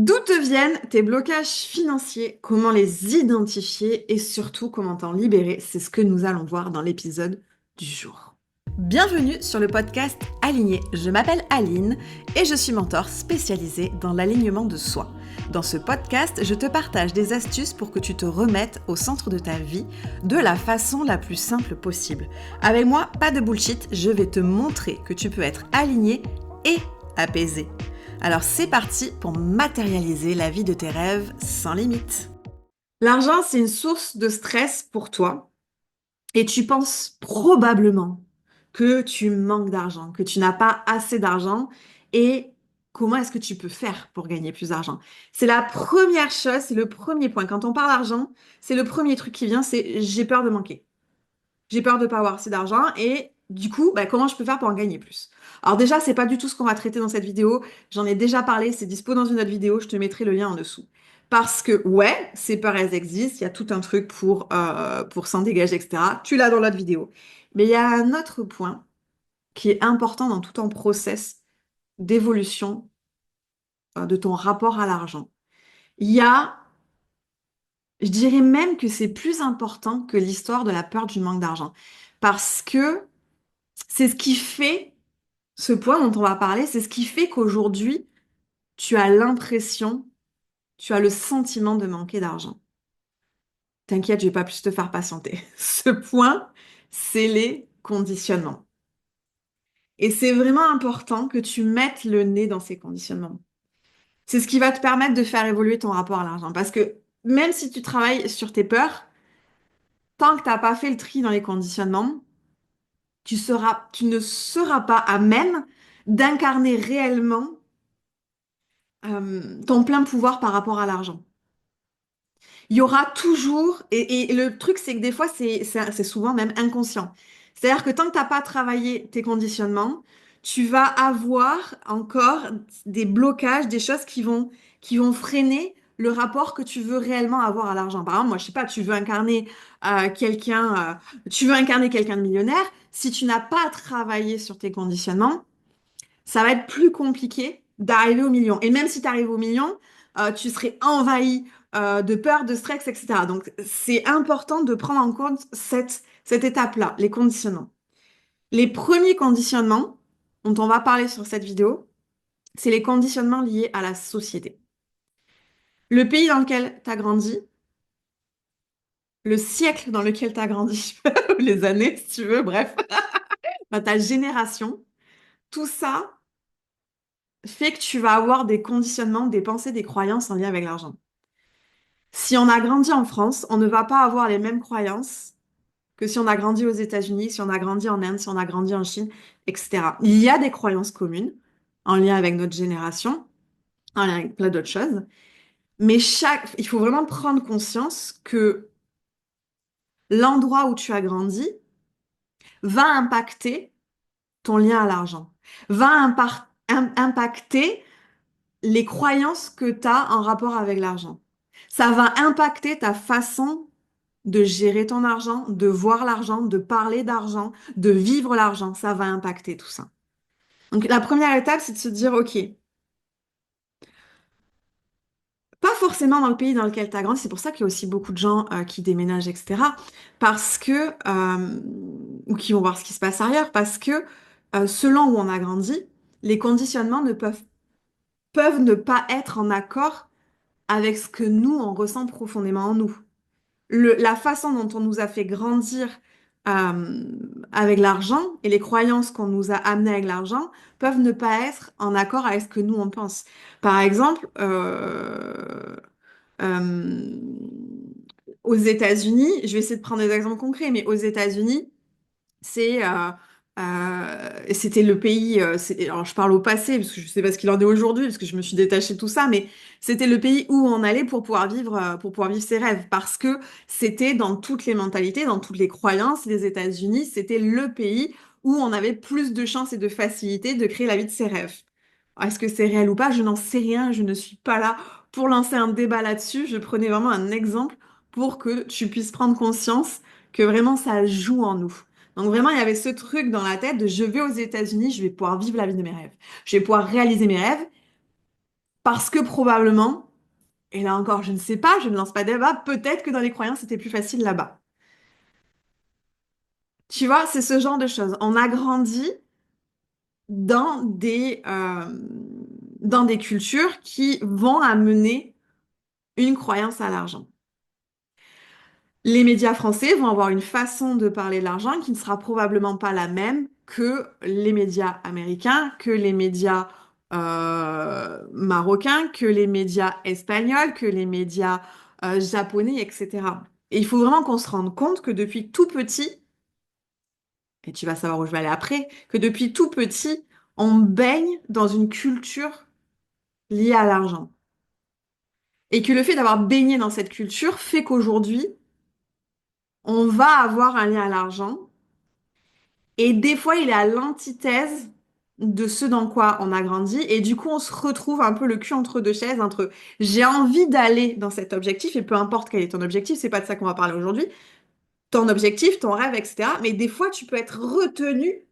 D'où te viennent tes blocages financiers? Comment les identifier et surtout comment t'en libérer? C'est ce que nous allons voir dans l'épisode du jour. Bienvenue sur le podcast Aligné. Je m'appelle Aline et je suis mentor spécialisée dans l'alignement de soi. Dans ce podcast, je te partage des astuces pour que tu te remettes au centre de ta vie de la façon la plus simple possible. Avec moi, pas de bullshit, je vais te montrer que tu peux être aligné et apaisé. Alors c'est parti pour matérialiser la vie de tes rêves sans limite. L'argent, c'est une source de stress pour toi et tu penses probablement que tu manques d'argent, que tu n'as pas assez d'argent et comment est-ce que tu peux faire pour gagner plus d'argent? C'est la première chose, c'est le premier point. Quand on parle d'argent, c'est le premier truc qui vient, c'est j'ai peur de manquer. J'ai peur de pas avoir assez d'argent et du coup, comment je peux faire pour en gagner plus? Alors déjà, c'est pas du tout ce qu'on va traiter dans cette vidéo. J'en ai déjà parlé, c'est dispo dans une autre vidéo, je te mettrai le lien en dessous. Parce que ouais, ces peurs, elles existent, il y a tout un truc pour s'en dégager, etc. Tu l'as dans l'autre vidéo. Mais il y a un autre point qui est important dans tout ton process d'évolution de ton rapport à l'argent. Il y a, je dirais même que c'est plus important que l'histoire de la peur du manque d'argent. Parce que c'est ce qui fait, ce point dont on va parler, c'est ce qui fait qu'aujourd'hui, tu as l'impression, tu as le sentiment de manquer d'argent. T'inquiète, je vais pas plus te faire patienter. Ce point, c'est les conditionnements. Et c'est vraiment important que tu mettes le nez dans ces conditionnements. C'est ce qui va te permettre de faire évoluer ton rapport à l'argent. Parce que même si tu travailles sur tes peurs, tant que tu n'as pas fait le tri dans les conditionnements, tu ne seras pas à même d'incarner réellement ton plein pouvoir par rapport à l'argent. Il y aura toujours, et le truc c'est que des fois c'est souvent même inconscient. C'est-à-dire que tant que tu n'as pas travaillé tes conditionnements, tu vas avoir encore des blocages, des choses qui vont freiner le rapport que tu veux réellement avoir à l'argent. Par exemple, moi je sais pas, tu veux incarner quelqu'un de millionnaire, si tu n'as pas travaillé sur tes conditionnements, ça va être plus compliqué d'arriver au million. Et même si tu arrives au million, tu serais envahi de peur, de stress, etc. Donc, c'est important de prendre en compte cette étape-là, les conditionnements. Les premiers conditionnements dont on va parler sur cette vidéo, c'est les conditionnements liés à la société. Le pays dans lequel tu as grandi, le siècle dans lequel tu as grandi, les années, si tu veux, bref, ta génération, tout ça fait que tu vas avoir des conditionnements, des pensées, des croyances en lien avec l'argent. Si on a grandi en France, on ne va pas avoir les mêmes croyances que si on a grandi aux États-Unis, si on a grandi en Inde, si on a grandi en Chine, etc. Il y a des croyances communes en lien avec notre génération, en lien avec plein d'autres choses, mais il faut vraiment prendre conscience que l'endroit où tu as grandi va impacter ton lien à l'argent, va impacter les croyances que tu as en rapport avec l'argent. Ça va impacter ta façon de gérer ton argent, de voir l'argent, de parler d'argent, de vivre l'argent. Ça va impacter tout ça. Donc la première étape, c'est de se dire, OK, pas forcément dans le pays dans lequel tu as grandi, c'est pour ça qu'il y a aussi beaucoup de gens qui déménagent, etc. Parce que, ou qui vont voir ce qui se passe ailleurs, parce que selon où on a grandi, les conditionnements peuvent ne pas être en accord avec ce que nous, on ressent profondément en nous. La façon dont on nous a fait grandir euh, avec l'argent et les croyances qu'on nous a amenées avec l'argent peuvent ne pas être en accord avec ce que nous, on pense. Par exemple, euh, aux États-Unis, je vais essayer de prendre des exemples concrets, mais aux États-Unis, c'est c'était le pays. Alors je parle au passé parce que je sais pas ce qu'il en est aujourd'hui parce que je me suis détachée de tout ça, mais c'était le pays où on allait pour pouvoir vivre ses rêves parce que c'était dans toutes les mentalités, dans toutes les croyances, les États-Unis, c'était le pays où on avait plus de chances et de facilité de créer la vie de ses rêves. Est-ce que c'est réel ou pas? Je n'en sais rien. Je ne suis pas là pour lancer un débat là-dessus. Je prenais vraiment un exemple pour que tu puisses prendre conscience que vraiment ça joue en nous. Donc vraiment, il y avait ce truc dans la tête de je vais aux États-Unis, je vais pouvoir vivre la vie de mes rêves. Je vais pouvoir réaliser mes rêves. Parce que probablement, et là encore, je ne sais pas, je ne lance pas de débat, peut-être que dans les croyances, c'était plus facile là-bas. Tu vois, c'est ce genre de choses. On a grandi dans dans des cultures qui vont amener une croyance à l'argent. Les médias français vont avoir une façon de parler de l'argent qui ne sera probablement pas la même que les médias américains, que les médias marocains, que les médias espagnols, que les médias japonais, etc. Et il faut vraiment qu'on se rende compte que depuis tout petit, et tu vas savoir où je vais aller après, que depuis tout petit, on baigne dans une culture liée à l'argent. Et que le fait d'avoir baigné dans cette culture fait qu'aujourd'hui, on va avoir un lien à l'argent. Et des fois, il est à l'antithèse de ce dans quoi on a grandi. Et du coup, on se retrouve un peu le cul entre deux chaises, entre j'ai envie d'aller dans cet objectif, et peu importe quel est ton objectif, c'est pas de ça qu'on va parler aujourd'hui, ton objectif, ton rêve, etc. Mais des fois, tu peux être retenu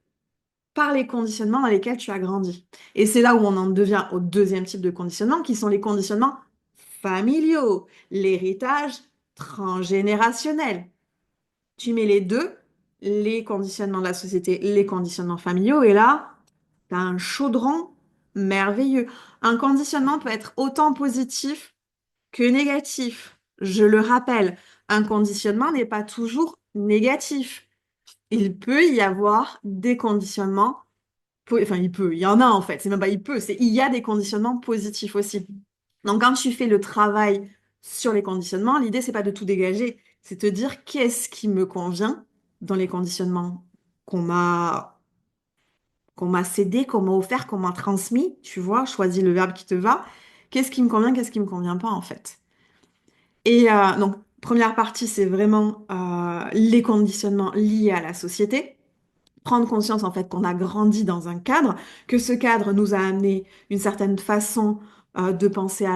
par les conditionnements dans lesquels tu as grandi. Et c'est là où on en devient au deuxième type de conditionnement, qui sont les conditionnements familiaux, l'héritage transgénérationnel. Tu mets les deux, les conditionnements de la société, les conditionnements familiaux, et là, tu as un chaudron merveilleux. Un conditionnement peut être autant positif que négatif. Je le rappelle, un conditionnement n'est pas toujours négatif. Il peut y avoir des conditionnements, enfin il y en a en fait, c'est même pas il peut, c'est il y a des conditionnements positifs aussi. Donc quand tu fais le travail sur les conditionnements, l'idée c'est pas de tout dégager, c'est te dire qu'est-ce qui me convient dans les conditionnements qu'on m'a qu'on m'a cédé, qu'on m'a offert, qu'on m'a transmis, tu vois, choisis le verbe qui te va. Qu'est-ce qui me convient, qu'est-ce qui me convient pas en fait. Et donc première partie, c'est vraiment les conditionnements liés à la société. Prendre conscience en fait qu'on a grandi dans un cadre, que ce cadre nous a amené une certaine façon de penser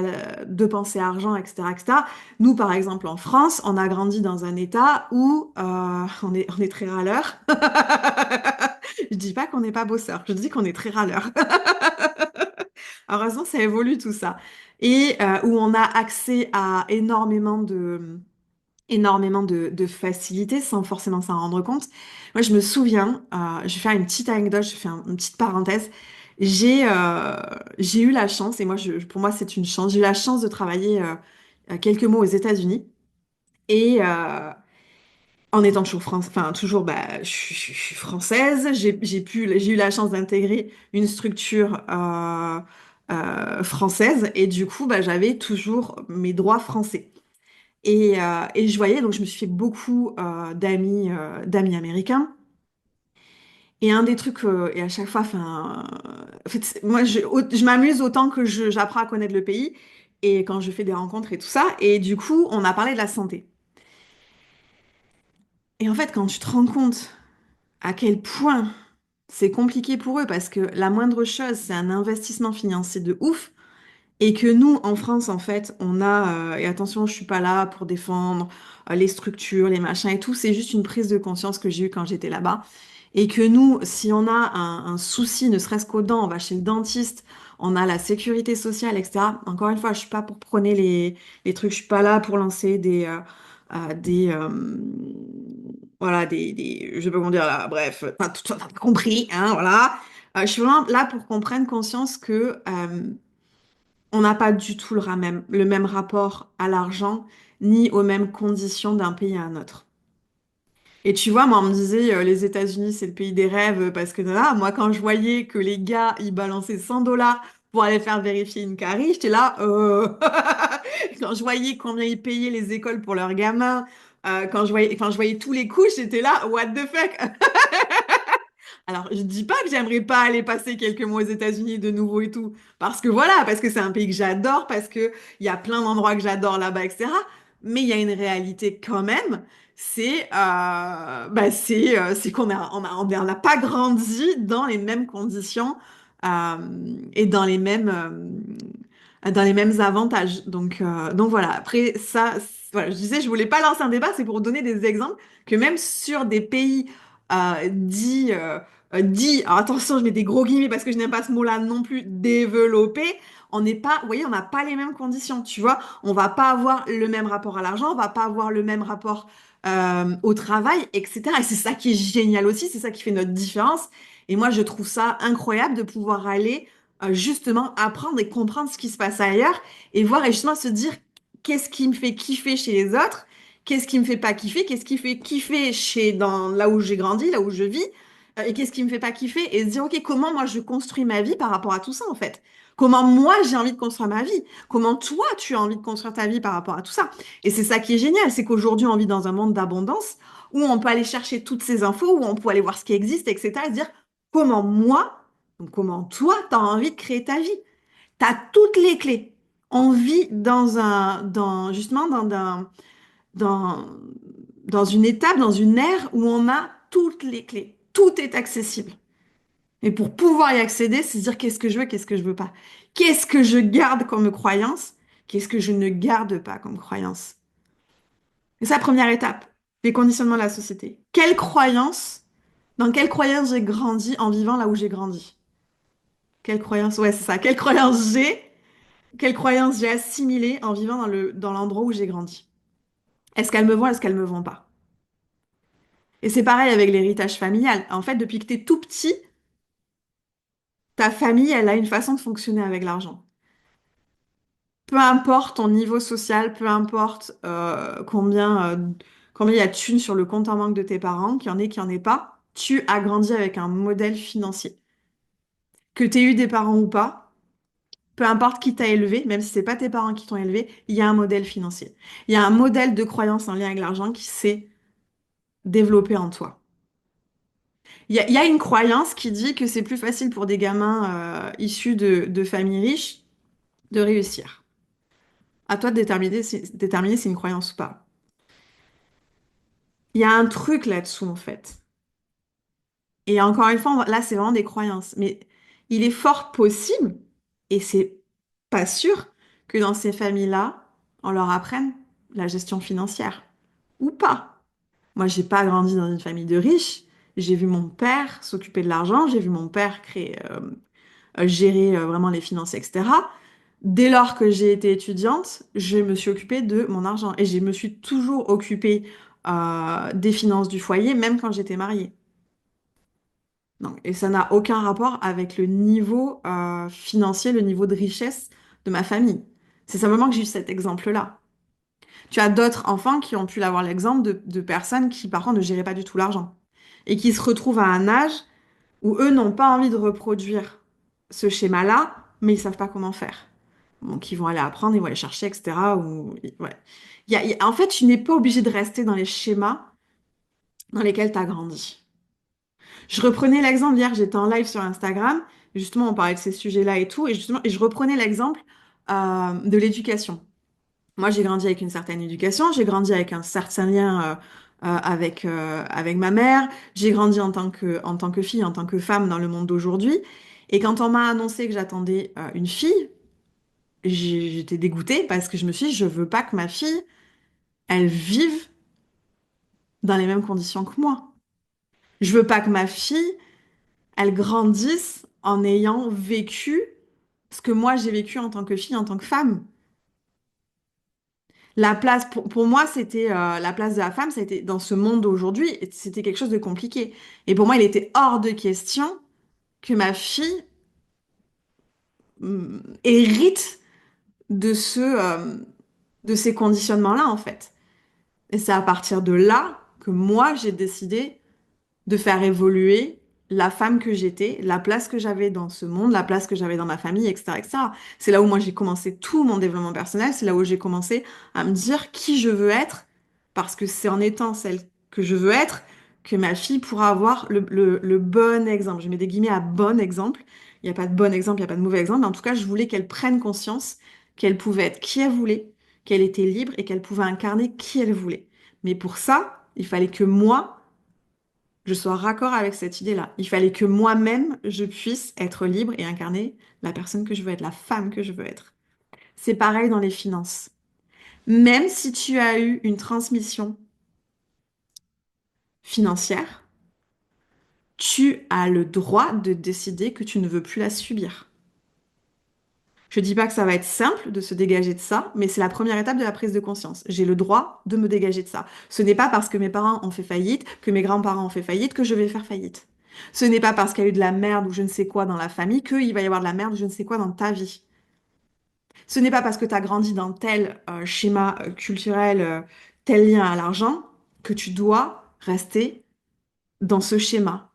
argent, etc., etc. Nous, par exemple, en France, on a grandi dans un état où on est très râleur. Je dis pas qu'on n'est pas bosseur, je dis qu'on est très râleur. Heureusement, ça évolue tout ça. Et où on a accès à énormément de facilité sans forcément s'en rendre compte. Moi, je me souviens, je vais faire une petite anecdote, je fais une petite parenthèse. J'ai eu la chance, et moi, pour moi, c'est une chance, j'ai eu la chance de travailler quelques mois aux États-Unis. Et en étant toujours enfin, toujours, bah, je suis française, j'ai eu la chance d'intégrer une structure française, et du coup, bah, j'avais toujours mes droits français. Et je voyais, donc je me suis fait beaucoup d'amis américains. Et un des trucs, et à chaque fois, enfin, en fait, moi, je m'amuse autant que j'apprends à connaître le pays, et quand je fais des rencontres et tout ça. Et du coup, on a parlé de la santé. Et en fait, quand tu te rends compte à quel point c'est compliqué pour eux, parce que la moindre chose, c'est un investissement financier de ouf. Et que nous, en France, en fait, on a, et attention, je suis pas là pour défendre les structures, les machins et tout, c'est juste une prise de conscience que j'ai eue quand j'étais là-bas. Et que nous, si on a un souci, ne serait-ce qu'aux dents, on va chez le dentiste, on a la sécurité sociale, etc. Encore une fois, je suis pas pour prôner les trucs, je suis pas là pour lancer des voilà, je sais pas comment dire là, bref, t'as compris, hein, voilà. Je suis vraiment là pour qu'on prenne conscience que on n'a pas du tout le même rapport à l'argent, ni aux mêmes conditions d'un pays à un autre. Et tu vois, moi, on me disait, les États-Unis, c'est le pays des rêves, parce que là, moi, quand je voyais que les gars, ils balançaient 100 dollars pour aller faire vérifier une carie, j'étais là, quand je voyais combien ils payaient les écoles pour leurs gamins, quand je voyais tous les coups, j'étais là, what the fuck? Alors, je dis pas que j'aimerais pas aller passer quelques mois aux États-Unis de nouveau et tout, parce que voilà, parce que c'est un pays que j'adore, parce que il y a plein d'endroits que j'adore là-bas, etc. Mais il y a une réalité quand même, c'est qu'on on n'a pas grandi dans les mêmes conditions et dans les mêmes avantages. Donc voilà. Après ça, voilà, je disais, je voulais pas lancer un débat, c'est pour donner des exemples que même sur des pays dits dit, alors attention, je mets des gros guillemets parce que je n'aime pas ce mot-là non plus, développé, on n'est pas, vous voyez, on n'a pas les mêmes conditions, tu vois. On va pas avoir le même rapport à l'argent, on va pas avoir le même rapport au travail, etc. Et c'est ça qui est génial aussi, c'est ça qui fait notre différence. Et moi, je trouve ça incroyable de pouvoir aller justement apprendre et comprendre ce qui se passe ailleurs et voir et justement se dire qu'est-ce qui me fait kiffer chez les autres, qu'est-ce qui me fait pas kiffer, qu'est-ce qui fait kiffer chez dans là où j'ai grandi, là où je vis. Et qu'est-ce qui me fait pas kiffer? Et se dire, OK, comment moi je construis ma vie par rapport à tout ça, en fait? Comment moi j'ai envie de construire ma vie? Comment toi tu as envie de construire ta vie par rapport à tout ça? Et c'est ça qui est génial, c'est qu'aujourd'hui on vit dans un monde d'abondance où on peut aller chercher toutes ces infos, où on peut aller voir ce qui existe, etc. et se dire, comment moi, donc comment toi, tu as envie de créer ta vie? Tu as toutes les clés. On vit justement, dans, dans une étape, dans une ère où on a toutes les clés. Tout est accessible. Et pour pouvoir y accéder, c'est se dire qu'est-ce que je veux, qu'est-ce que je veux pas. Qu'est-ce que je garde comme croyance, qu'est-ce que je ne garde pas comme croyance. Et c'est la première étape, les conditionnements de la société. Dans quelle croyance j'ai grandi en vivant là où j'ai grandi? Quelle croyance, ouais, c'est ça. Quelle croyance j'ai assimilée en vivant dans l'endroit où j'ai grandi? Est-ce qu'elles me vont, est-ce qu'elles me vont pas? Et c'est pareil avec l'héritage familial. En fait, depuis que tu es tout petit, ta famille, elle a une façon de fonctionner avec l'argent. Peu importe ton niveau social, peu importe combien il y a de thunes sur le compte en banque de tes parents, qu'il y en ait, qu'il n'y en ait pas, tu as grandi avec un modèle financier. Que tu aies eu des parents ou pas, peu importe qui t'a élevé, même si c'est pas tes parents qui t'ont élevé, il y a un modèle financier. Il y a un modèle de croyance en lien avec l'argent qui s'est développé en toi. Il y a une croyance qui dit que c'est plus facile pour des gamins issus de familles riches de réussir. À toi de déterminer si c'est une croyance ou pas. Il y a un truc là-dessous, en fait. Et encore une fois, là, c'est vraiment des croyances. Mais il est fort possible, et c'est pas sûr, que dans ces familles-là, on leur apprenne la gestion financière. Ou pas. Moi, j'ai pas grandi dans une famille de riches. J'ai vu mon père s'occuper de l'argent, j'ai vu mon père gérer vraiment les finances, etc. Dès lors que j'ai été étudiante, je me suis occupée de mon argent et je me suis toujours occupée des finances du foyer, même quand j'étais mariée. Donc, et ça n'a aucun rapport avec le niveau financier, le niveau de richesse de ma famille. C'est simplement que j'ai eu cet exemple-là. Tu as d'autres enfants qui ont pu avoir l'exemple de personnes qui, par contre, ne géraient pas du tout l'argent et qui se retrouvent à un âge où eux n'ont pas envie de reproduire ce schéma-là, mais ils savent pas comment faire. Donc, ils vont aller apprendre, ils vont aller chercher, etc. Ouais. En fait, tu n'es pas obligé de rester dans les schémas dans lesquels tu as grandi. Je reprenais l'exemple hier, j'étais en live sur Instagram, justement, on parlait de ces sujets-là et tout, et je reprenais l'exemple de l'éducation. Moi, j'ai grandi avec une certaine éducation, j'ai grandi avec un certain lien avec ma mère, j'ai grandi en tant que fille, en tant que femme dans le monde d'aujourd'hui. Et quand on m'a annoncé que j'attendais une fille, j'étais dégoûtée parce que je me suis dit, je veux pas que ma fille, elle vive dans les mêmes conditions que moi. Je veux pas que ma fille, elle grandisse en ayant vécu ce que moi j'ai vécu en tant que fille, en tant que femme. La place, pour moi, c'était la place de la femme, ça a été dans ce monde d'aujourd'hui, c'était quelque chose de compliqué. Et pour moi, il était hors de question que ma fille hérite de ces conditionnements-là, en fait. Et c'est à partir de là que moi, j'ai décidé de faire évoluer la femme que j'étais, la place que j'avais dans ce monde, la place que j'avais dans ma famille, etc., etc. C'est là où moi j'ai commencé tout mon développement personnel, c'est là où j'ai commencé à me dire qui je veux être, parce que c'est en étant celle que je veux être que ma fille pourra avoir le bon exemple. Je mets des guillemets à bon exemple. Il n'y a pas de bon exemple, il n'y a pas de mauvais exemple, mais en tout cas, je voulais qu'elle prenne conscience qu'elle pouvait être qui elle voulait, qu'elle était libre et qu'elle pouvait incarner qui elle voulait. Mais pour ça, il fallait que moi, je sois raccord avec cette idée-là. Il fallait que moi-même, je puisse être libre et incarner la personne que je veux être, la femme que je veux être. C'est pareil dans les finances. Même si tu as eu une transmission financière, Tu as le droit de décider que tu ne veux plus la subir. Je dis pas que ça va être simple de se dégager de ça, mais c'est la première étape de la prise de conscience. J'ai le droit de me dégager de ça. Ce n'est pas parce que mes parents ont fait faillite, que mes grands-parents ont fait faillite, que je vais faire faillite. Ce n'est pas parce qu'il y a eu de la merde ou je ne sais quoi dans la famille qu'il va y avoir de la merde ou je ne sais quoi dans ta vie. Ce n'est pas parce que tu as grandi dans tel schéma culturel, tel lien à l'argent, que tu dois rester dans ce schéma.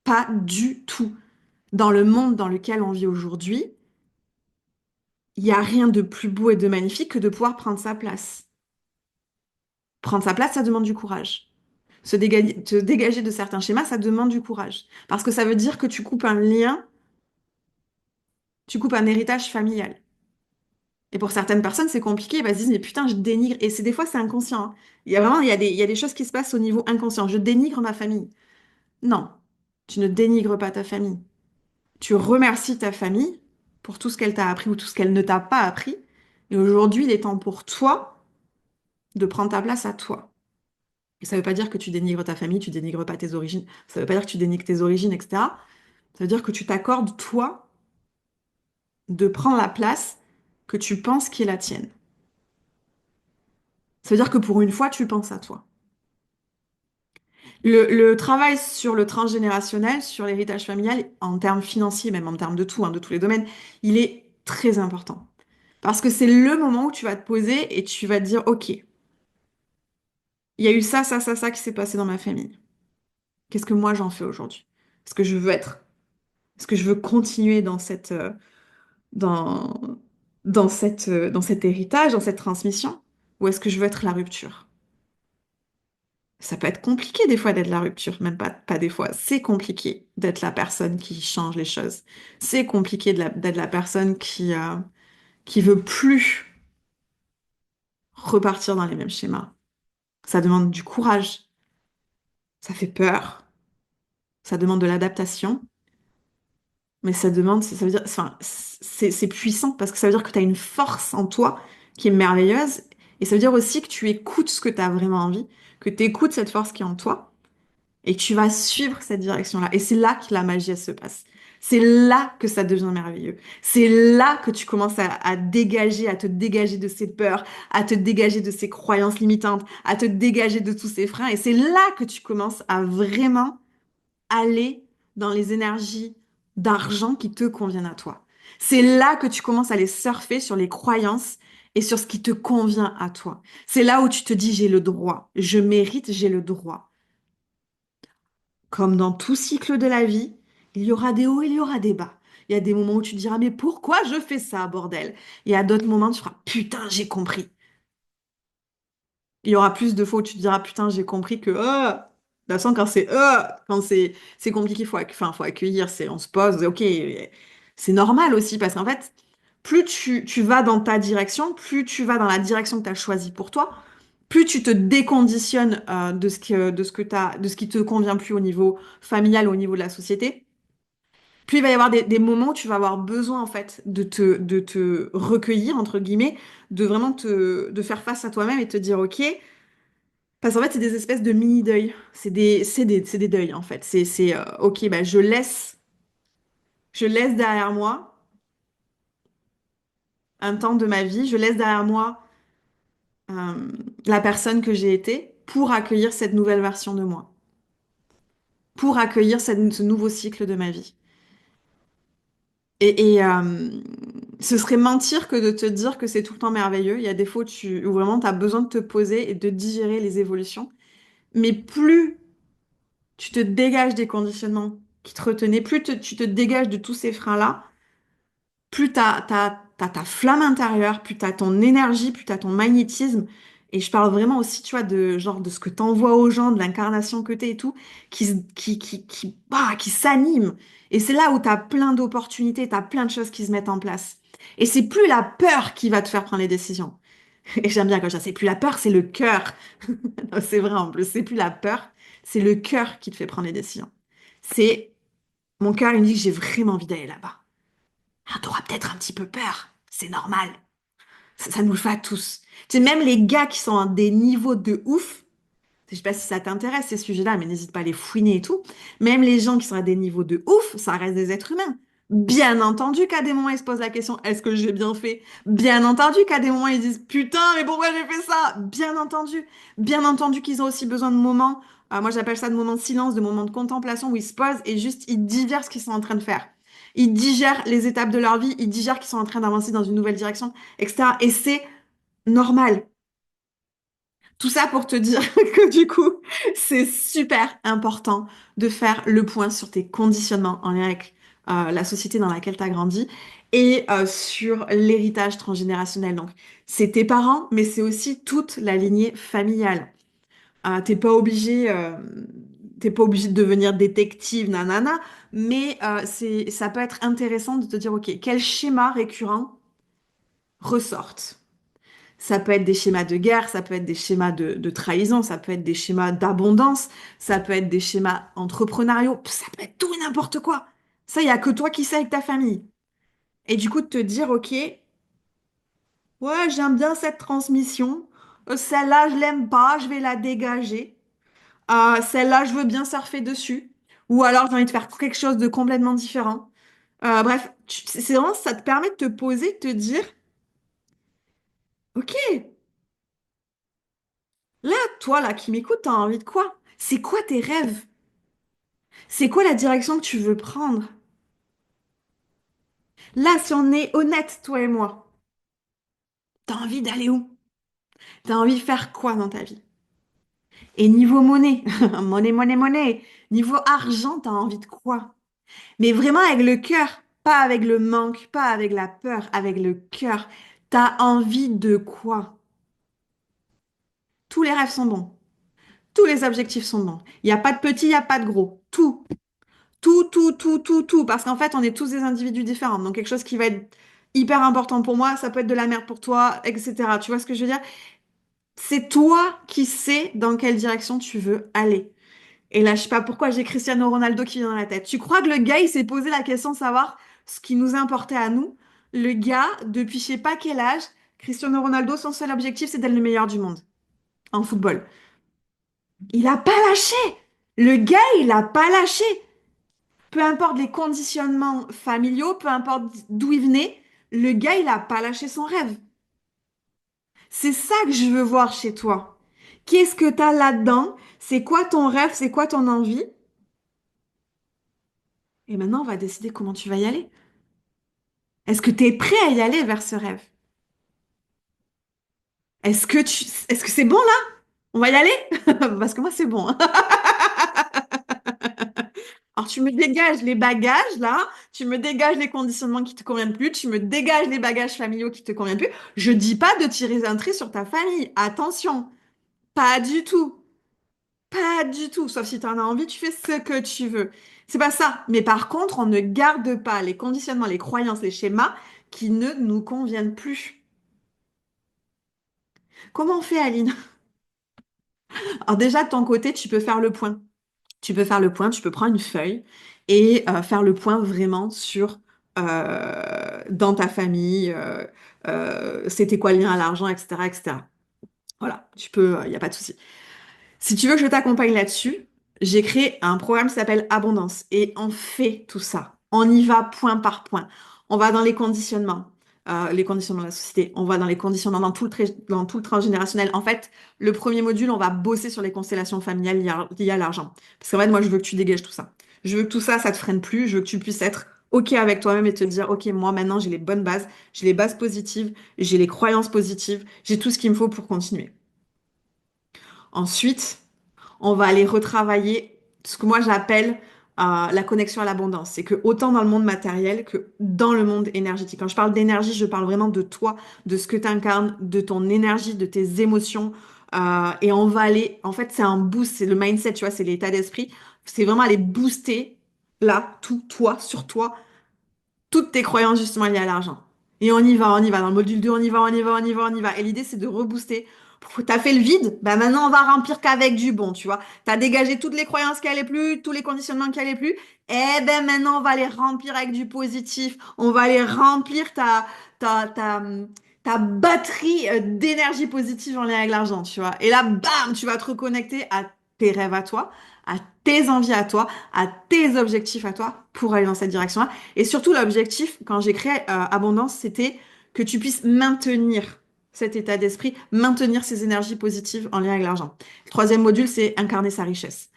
Pas du tout. Dans le monde dans lequel on vit aujourd'hui, il n'y a rien de plus beau et de magnifique que de pouvoir prendre sa place. Prendre sa place, ça demande du courage. Se dégager de certains schémas, ça demande du courage. Parce que ça veut dire que tu coupes un lien, tu coupes un héritage familial. Et pour certaines personnes, c'est compliqué. Elles se disent, mais putain, je dénigre. Et c'est des fois, c'est inconscient, hein. Il y a des choses qui se passent au niveau inconscient. Je dénigre ma famille. Non, tu ne dénigres pas ta famille. Tu remercies ta famille pour tout ce qu'elle t'a appris ou tout ce qu'elle ne t'a pas appris. Et aujourd'hui, il est temps pour toi de prendre ta place à toi. Et ça ne veut pas dire que tu dénigres ta famille, tu dénigres pas tes origines. Ça ne veut pas dire que tu dénigres tes origines, etc. Ça veut dire que tu t'accordes, toi, de prendre la place que tu penses qui est la tienne. Ça veut dire que pour une fois, tu penses à toi. Le travail sur le transgénérationnel, sur l'héritage familial, en termes financiers, même en termes de tout, hein, de tous les domaines, il est très important. Parce que c'est le moment où tu vas te poser et tu vas te dire, OK, il y a eu ça, ça, ça, ça qui s'est passé dans ma famille. Qu'est-ce que moi j'en fais aujourd'hui? Est-ce que je veux être? Est-ce que je veux continuer dans, dans cet héritage, dans cette transmission? Ou est-ce que je veux être la rupture? Ça peut être compliqué des fois d'être la rupture, même pas des fois. C'est compliqué d'être la personne qui change les choses. C'est compliqué d'être la personne qui veut plus repartir dans les mêmes schémas. Ça demande du courage, ça fait peur, ça demande de l'adaptation, mais ça veut dire, enfin, c'est puissant parce que ça veut dire que tu as une force en toi qui est merveilleuse et ça veut dire aussi que tu écoutes ce que tu as vraiment envie, que tu écoutes cette force qui est en toi et que tu vas suivre cette direction-là. Et c'est là que la magie, elle se passe. C'est là que ça devient merveilleux. C'est là que tu commences à dégager, à te dégager de ces peurs, à te dégager de ces croyances limitantes, à te dégager de tous ces freins. Et c'est là que tu commences à vraiment aller dans les énergies d'argent qui te conviennent à toi. C'est là que tu commences à aller surfer sur les croyances et sur ce qui te convient à toi. C'est là où tu te dis, j'ai le droit, je mérite, j'ai le droit. Comme dans tout cycle de la vie, il y aura des hauts, il y aura des bas. Il y a des moments où tu te diras, mais pourquoi je fais ça, bordel? Il y a d'autres moments où tu feras, putain, j'ai compris. Il y aura plus de fois où tu te diras, putain, j'ai compris que, de toute façon, quand c'est compliqué, faut accueillir, on se pose, ok, c'est normal aussi, parce qu'en fait, plus tu vas dans ta direction, plus tu vas dans la direction que tu as choisie pour toi, plus tu te déconditionnes de ce qui te convient plus au niveau familial, au niveau de la société, plus il va y avoir des moments où tu vas avoir besoin, en fait, de te recueillir, entre guillemets, de vraiment de faire face à toi-même et te dire, ok, parce qu'en fait, c'est des espèces de mini-deuils. C'est des deuils, en fait. Ok, bah, je laisse derrière moi un temps de ma vie, je laisse derrière moi la personne que j'ai été pour accueillir cette nouvelle version de moi, pour accueillir ce nouveau cycle de ma vie. Ce serait mentir que de te dire que c'est tout le temps merveilleux. Il y a des fois où vraiment tu as besoin de te poser et de digérer les évolutions. Mais plus tu te dégages des conditionnements qui te retenaient, tu te dégages de tous ces freins-là, plus t'as ta flamme intérieure, plus t'as ton énergie, plus t'as ton magnétisme. Et je parle vraiment aussi, tu vois, de genre de ce que t'envoies aux gens, de l'incarnation que t'es et tout, qui s'anime. Et c'est là où t'as plein d'opportunités, t'as plein de choses qui se mettent en place. Et c'est plus la peur qui va te faire prendre les décisions. Et j'aime bien quand je dis, c'est plus la peur, c'est le cœur. Non, c'est vrai en plus, c'est plus la peur, c'est le cœur qui te fait prendre les décisions. C'est mon cœur, il me dit que j'ai vraiment envie d'aller là-bas. Ah, t'auras peut-être un petit peu peur, c'est normal. Ça nous le fait à tous. Tu sais, même les gars qui sont à des niveaux de ouf, Je sais pas si ça t'intéresse ces sujets-là, mais n'hésite pas à les fouiner et tout. Même les gens qui sont à des niveaux de ouf, ça reste des êtres humains. Bien entendu qu'à des moments, ils se posent la question, est-ce que j'ai bien fait? Bien entendu qu'à des moments, ils disent, putain, mais pourquoi j'ai fait ça? Bien entendu. Bien entendu qu'ils ont aussi besoin de moments, moi j'appelle ça de moments de silence, de moments de contemplation où ils se posent et juste ils digèrent ce qu'ils sont en train de faire. Ils digèrent les étapes de leur vie, ils digèrent qu'ils sont en train d'avancer dans une nouvelle direction, etc. Et c'est normal. Tout ça pour te dire que du coup, c'est super important de faire le point sur tes conditionnements en lien avec la société dans laquelle tu as grandi et sur l'héritage transgénérationnel. Donc, c'est tes parents, mais c'est aussi toute la lignée familiale. T'es pas obligé, t'es pas obligé de devenir détective, nanana, mais ça peut être intéressant de te dire, OK, quels schémas récurrents ressortent? Ça peut être des schémas de guerre, ça peut être des schémas de trahison, ça peut être des schémas d'abondance, ça peut être des schémas entrepreneuriaux, ça peut être tout et n'importe quoi. Ça, il n'y a que toi qui sais avec ta famille. Et du coup, de te dire, OK, ouais, j'aime bien cette transmission. Celle-là, je l'aime pas, je vais la dégager. Celle-là, je veux bien surfer dessus. Ou alors, j'ai envie de faire quelque chose de complètement différent. Bref, c'est vraiment, ça te permet de te poser, de te dire, OK, là, toi, là, qui m'écoutes, t'as envie de quoi? C'est quoi tes rêves? C'est quoi la direction que tu veux prendre? Là, si on est honnête, toi et moi, t'as envie d'aller où? T'as envie de faire quoi dans ta vie? Et niveau monnaie, monnaie, niveau argent, t'as envie de quoi? Mais vraiment avec le cœur, pas avec le manque, pas avec la peur, avec le cœur. T'as envie de quoi? Tous les rêves sont bons. Tous les objectifs sont bons. Il n'y a pas de petit, il n'y a pas de gros. Tout. Tout. Parce qu'en fait, on est tous des individus différents. Donc, quelque chose qui va être hyper important pour moi, ça peut être de la merde pour toi, etc. Tu vois ce que je veux dire? C'est toi qui sais dans quelle direction tu veux aller. Et là, je sais pas pourquoi j'ai Cristiano Ronaldo qui vient dans la tête. Tu crois que le gars, il s'est posé la question de savoir ce qui nous importait à nous? Le gars, depuis je sais pas quel âge, Cristiano Ronaldo, son seul objectif, c'est d'être le meilleur du monde en football. Il a pas lâché. Le gars, il a pas lâché. Peu importe les conditionnements familiaux, peu importe d'où il venait, le gars, il a pas lâché son rêve. C'est ça que je veux voir chez toi. Qu'est-ce que tu as là-dedans? C'est quoi ton rêve? C'est quoi ton envie? Et maintenant, on va décider comment tu vas y aller. Est-ce que tu es prêt à y aller vers ce rêve? Est-ce que c'est bon là? On va y aller? Parce que moi, c'est bon, hein. Alors, tu me dégages les bagages, là, tu me dégages les conditionnements qui te conviennent plus, tu me dégages les bagages familiaux qui te conviennent plus. Je dis pas de tirer un trait sur ta famille. Attention, pas du tout. Pas du tout. Sauf si tu en as envie, tu fais ce que tu veux. C'est pas ça. Mais par contre, on ne garde pas les conditionnements, les croyances, les schémas qui ne nous conviennent plus. Comment on fait, Aline? Alors déjà, de ton côté, tu peux faire le point. Tu peux faire le point, tu peux prendre une feuille et faire le point vraiment sur dans ta famille, c'était quoi le lien à l'argent, etc., etc. Voilà, tu peux, il n'y a pas de souci. Si tu veux que je t'accompagne là-dessus, j'ai créé un programme qui s'appelle Abondance et on fait tout ça. On y va point par point. On va dans les conditionnements de la société. On va dans les conditionnements dans tout le transgénérationnel. En fait, le premier module, on va bosser sur les constellations familiales liées à l'argent. Parce qu'en fait, moi, je veux que tu dégages tout ça. Je veux que tout ça, ça te freine plus. Je veux que tu puisses être OK avec toi-même et te dire, OK, moi, maintenant, j'ai les bonnes bases, j'ai les bases positives, j'ai les croyances positives, j'ai tout ce qu'il me faut pour continuer. Ensuite, on va aller retravailler ce que moi j'appelle la connexion à l'abondance. C'est que autant dans le monde matériel que dans le monde énergétique. Quand je parle d'énergie, je parle vraiment de toi, de ce que tu incarnes, de ton énergie, de tes émotions. Et on va aller, en fait, c'est un boost, c'est le mindset, tu vois, c'est l'état d'esprit. C'est vraiment aller booster là, tout, toi, sur toi, toutes tes croyances justement liées à l'argent. Et on y va. Dans le module 2, on y va. Et l'idée, c'est de rebooster. T'as fait le vide, bah maintenant on va remplir qu'avec du bon, tu vois. T'as dégagé toutes les croyances qui allaient plus, tous les conditionnements qui allaient plus. Eh ben maintenant on va les remplir avec du positif. On va les remplir ta batterie d'énergie positive en lien avec l'argent, tu vois. Et là, bam, tu vas te reconnecter à tes rêves à toi, à tes envies à toi, à tes objectifs à toi pour aller dans cette direction-là. Et surtout, l'objectif, quand j'ai créé Abondance, c'était que tu puisses maintenir cet état d'esprit, maintenir ces énergies positives en lien avec l'argent. Le troisième module, c'est incarner sa richesse.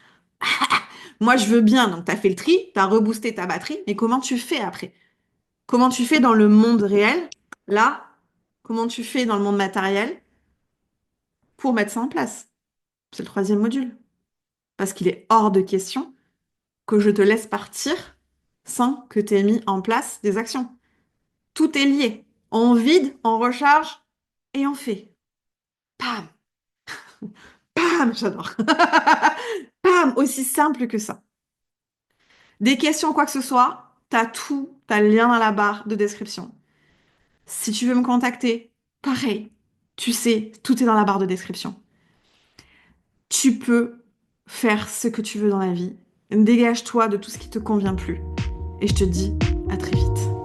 Moi, je veux bien, donc tu as fait le tri, tu as reboosté ta batterie, mais comment tu fais après? Comment tu fais dans le monde réel, là, comment tu fais dans le monde matériel pour mettre ça en place? C'est le troisième module. Parce qu'il est hors de question que je te laisse partir sans que tu aies mis en place des actions. Tout est lié. On vide, on recharge et on fait. Pam, pam, j'adore. Pam, aussi simple que ça. Des questions, quoi que ce soit, t'as tout, t'as le lien dans la barre de description. Si tu veux me contacter, pareil, tu sais, tout est dans la barre de description. Tu peux faire ce que tu veux dans la vie. Dégage-toi de tout ce qui te convient plus. Et je te dis à très vite.